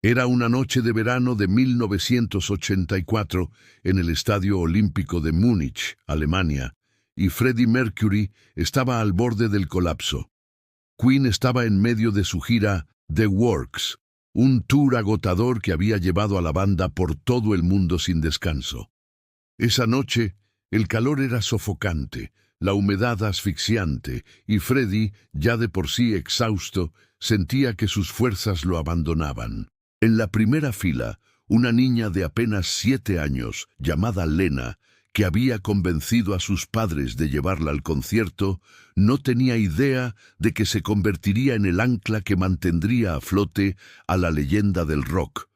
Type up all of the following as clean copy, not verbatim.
Era una noche de verano de 1984 en el Estadio Olímpico de Múnich, Alemania, y Freddie Mercury estaba al borde del colapso. Queen estaba en medio de su gira The Works, un tour agotador que había llevado a la banda por todo el mundo sin descanso. Esa noche, el calor era sofocante, la humedad asfixiante, y Freddie, ya de por sí exhausto, sentía que sus fuerzas lo abandonaban. En la primera fila, una niña de apenas 7 años, llamada Lena, que había convencido a sus padres de llevarla al concierto, no tenía idea de que se convertiría en el ancla que mantendría a flote a la leyenda del rock.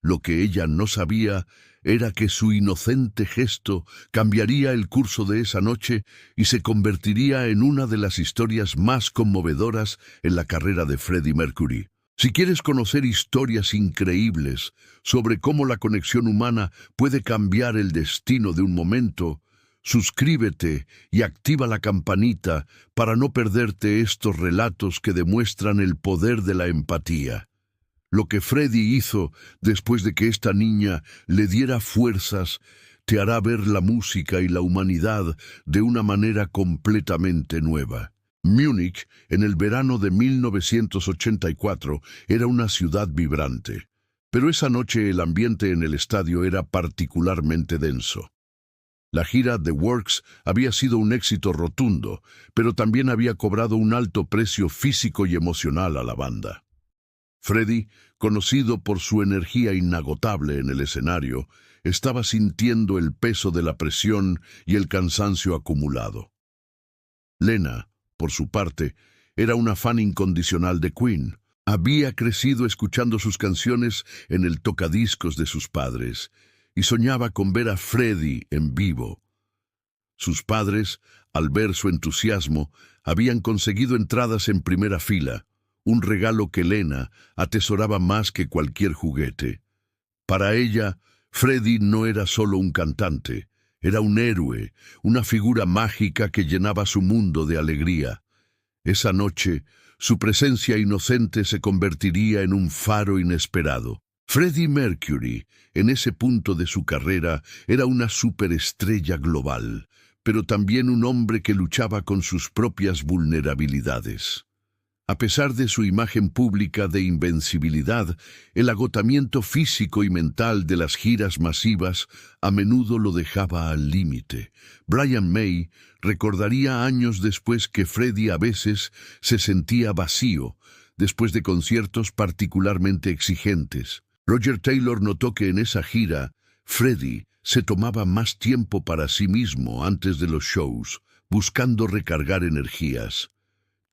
Lo que ella no sabía era que su inocente gesto cambiaría el curso de esa noche y se convertiría en una de las historias más conmovedoras en la carrera de Freddie Mercury. Si quieres conocer historias increíbles sobre cómo la conexión humana puede cambiar el destino de un momento, suscríbete y activa la campanita para no perderte estos relatos que demuestran el poder de la empatía. Lo que Freddie hizo después de que esta niña le diera fuerzas te hará ver la música y la humanidad de una manera completamente nueva. Múnich, en el verano de 1984, era una ciudad vibrante, pero esa noche el ambiente en el estadio era particularmente denso. La gira The Works había sido un éxito rotundo, pero también había cobrado un alto precio físico y emocional a la banda. Freddie, conocido por su energía inagotable en el escenario, estaba sintiendo el peso de la presión y el cansancio acumulado. Lena, por su parte, era una fan incondicional de Queen. Había crecido escuchando sus canciones en el tocadiscos de sus padres y soñaba con ver a Freddie en vivo. Sus padres, al ver su entusiasmo, habían conseguido entradas en primera fila, un regalo que Lena atesoraba más que cualquier juguete. Para ella, Freddie no era solo un cantante, era un héroe, una figura mágica que llenaba su mundo de alegría. Esa noche, su presencia inocente se convertiría en un faro inesperado. Freddie Mercury, en ese punto de su carrera, era una superestrella global, pero también un hombre que luchaba con sus propias vulnerabilidades. A pesar de su imagen pública de invencibilidad, el agotamiento físico y mental de las giras masivas a menudo lo dejaba al límite. Brian May recordaría años después que Freddie a veces se sentía vacío, después de conciertos particularmente exigentes. Roger Taylor notó que en esa gira, Freddie se tomaba más tiempo para sí mismo antes de los shows, buscando recargar energías.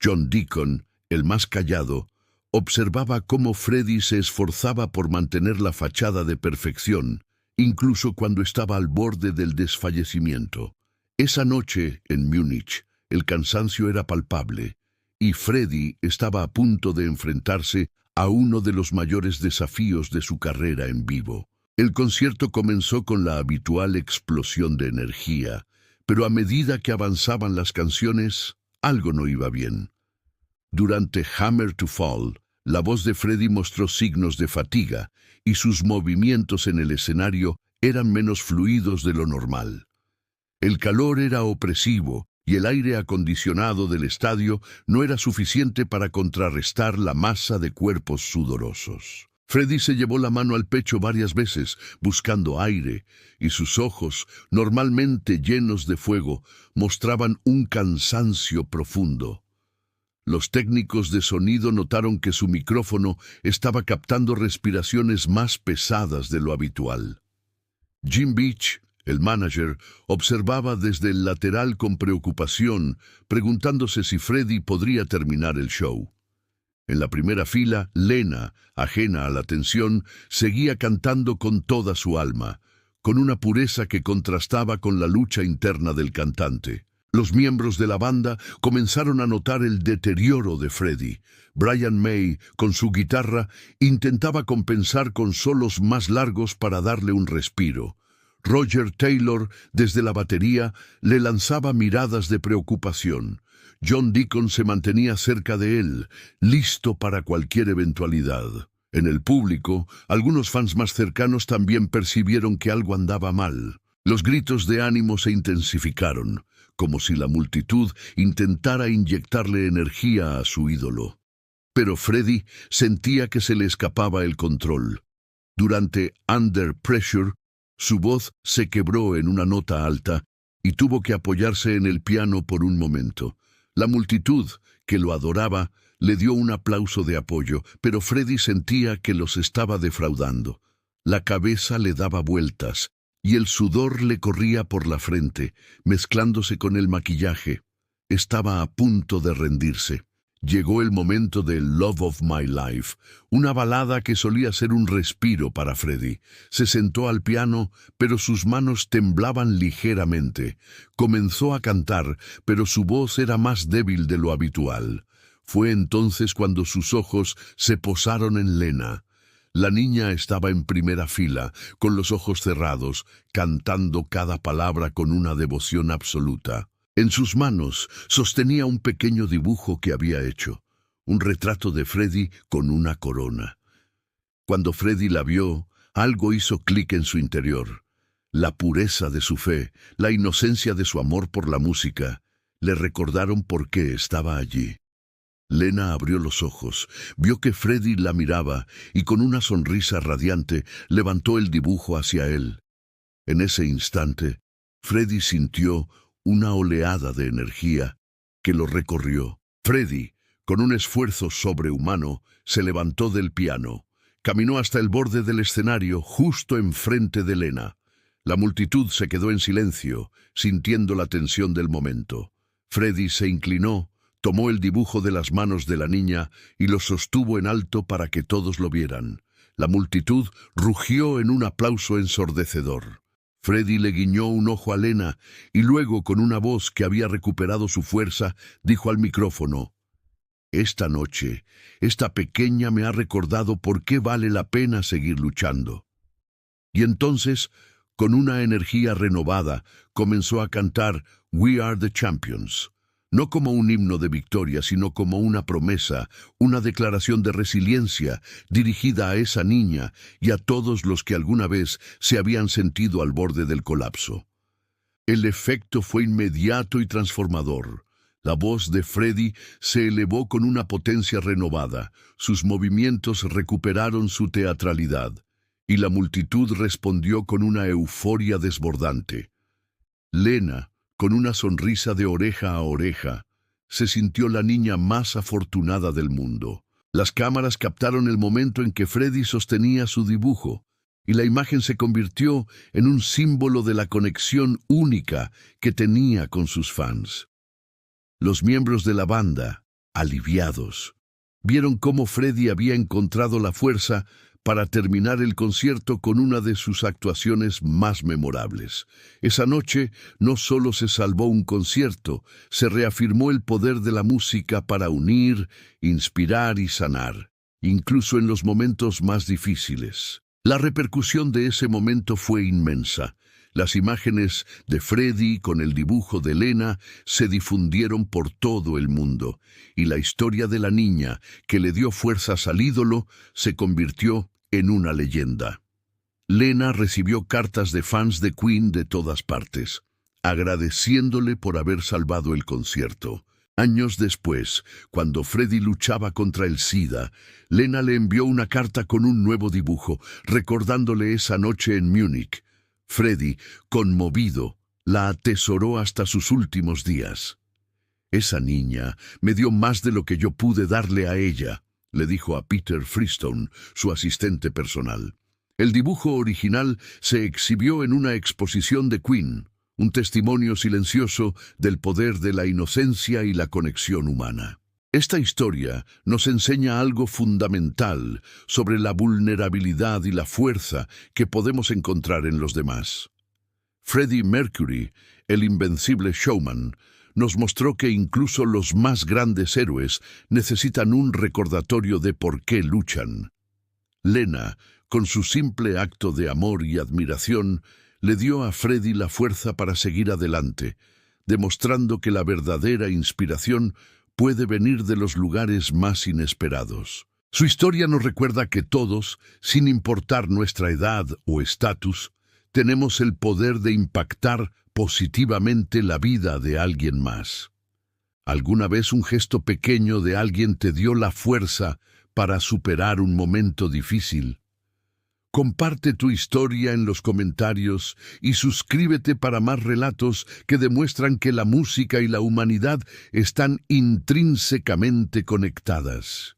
John Deacon, el más callado, observaba cómo Freddie se esforzaba por mantener la fachada de perfección, incluso cuando estaba al borde del desfallecimiento. Esa noche, en Múnich, el cansancio era palpable, y Freddie estaba a punto de enfrentarse a uno de los mayores desafíos de su carrera en vivo. El concierto comenzó con la habitual explosión de energía, pero a medida que avanzaban las canciones, algo no iba bien. Durante Hammer to Fall, la voz de Freddie mostró signos de fatiga y sus movimientos en el escenario eran menos fluidos de lo normal. El calor era opresivo y el aire acondicionado del estadio no era suficiente para contrarrestar la masa de cuerpos sudorosos. Freddie se llevó la mano al pecho varias veces, buscando aire, y sus ojos, normalmente llenos de fuego, mostraban un cansancio profundo. Los técnicos de sonido notaron que su micrófono estaba captando respiraciones más pesadas de lo habitual. Jim Beach, el manager, observaba desde el lateral con preocupación, preguntándose si Freddie podría terminar el show. En la primera fila, Lena, ajena a la tensión, seguía cantando con toda su alma, con una pureza que contrastaba con la lucha interna del cantante. Los miembros de la banda comenzaron a notar el deterioro de Freddie. Brian May, con su guitarra, intentaba compensar con solos más largos para darle un respiro. Roger Taylor, desde la batería, le lanzaba miradas de preocupación. John Deacon se mantenía cerca de él, listo para cualquier eventualidad. En el público, algunos fans más cercanos también percibieron que algo andaba mal. Los gritos de ánimo se intensificaron, como si la multitud intentara inyectarle energía a su ídolo. Pero Freddie sentía que se le escapaba el control. Durante Under Pressure, su voz se quebró en una nota alta y tuvo que apoyarse en el piano por un momento. La multitud, que lo adoraba, le dio un aplauso de apoyo, pero Freddie sentía que los estaba defraudando. La cabeza le daba vueltas y el sudor le corría por la frente, mezclándose con el maquillaje. Estaba a punto de rendirse. Llegó el momento de Love of My Life, una balada que solía ser un respiro para Freddie. Se sentó al piano, pero sus manos temblaban ligeramente. Comenzó a cantar, pero su voz era más débil de lo habitual. Fue entonces cuando sus ojos se posaron en Lena. La niña estaba en primera fila, con los ojos cerrados, cantando cada palabra con una devoción absoluta. En sus manos sostenía un pequeño dibujo que había hecho, un retrato de Freddie con una corona. Cuando Freddie la vio, algo hizo clic en su interior. La pureza de su fe, la inocencia de su amor por la música, le recordaron por qué estaba allí. Lena abrió los ojos, vio que Freddie la miraba y con una sonrisa radiante levantó el dibujo hacia él. En ese instante, Freddie sintió una oleada de energía que lo recorrió. Freddie, con un esfuerzo sobrehumano, se levantó del piano. Caminó hasta el borde del escenario, justo enfrente de Lena. La multitud se quedó en silencio, sintiendo la tensión del momento. Freddie se inclinó, tomó el dibujo de las manos de la niña y lo sostuvo en alto para que todos lo vieran. La multitud rugió en un aplauso ensordecedor. Freddie le guiñó un ojo a Lena y luego, con una voz que había recuperado su fuerza, dijo al micrófono: «Esta noche, esta pequeña me ha recordado por qué vale la pena seguir luchando». Y entonces, con una energía renovada, comenzó a cantar We Are the Champions. No como un himno de victoria, sino como una promesa, una declaración de resiliencia dirigida a esa niña y a todos los que alguna vez se habían sentido al borde del colapso. El efecto fue inmediato y transformador. La voz de Freddie se elevó con una potencia renovada, sus movimientos recuperaron su teatralidad, y la multitud respondió con una euforia desbordante. Lena, con una sonrisa de oreja a oreja, se sintió la niña más afortunada del mundo. Las cámaras captaron el momento en que Freddie sostenía su dibujo, y la imagen se convirtió en un símbolo de la conexión única que tenía con sus fans. Los miembros de la banda, aliviados, vieron cómo Freddie había encontrado la fuerza para terminar el concierto con una de sus actuaciones más memorables. Esa noche no solo se salvó un concierto, se reafirmó el poder de la música para unir, inspirar y sanar, incluso en los momentos más difíciles. La repercusión de ese momento fue inmensa. Las imágenes de Freddie con el dibujo de Lena se difundieron por todo el mundo, y la historia de la niña que le dio fuerzas al ídolo se convirtió en una leyenda. Lena recibió cartas de fans de Queen de todas partes, agradeciéndole por haber salvado el concierto. Años después, cuando Freddie luchaba contra el SIDA, Lena le envió una carta con un nuevo dibujo, recordándole esa noche en Múnich. Freddie, conmovido, la atesoró hasta sus últimos días. «Esa niña me dio más de lo que yo pude darle a ella», le dijo a Peter Freestone, su asistente personal. El dibujo original se exhibió en una exposición de Queen, un testimonio silencioso del poder de la inocencia y la conexión humana. Esta historia nos enseña algo fundamental sobre la vulnerabilidad y la fuerza que podemos encontrar en los demás. Freddie Mercury, el invencible showman, nos mostró que incluso los más grandes héroes necesitan un recordatorio de por qué luchan. Lena, con su simple acto de amor y admiración, le dio a Freddie la fuerza para seguir adelante, demostrando que la verdadera inspiración puede venir de los lugares más inesperados. Su historia nos recuerda que todos, sin importar nuestra edad o estatus, tenemos el poder de impactar positivamente la vida de alguien más. ¿Alguna vez un gesto pequeño de alguien te dio la fuerza para superar un momento difícil? Comparte tu historia en los comentarios y suscríbete para más relatos que demuestran que la música y la humanidad están intrínsecamente conectadas.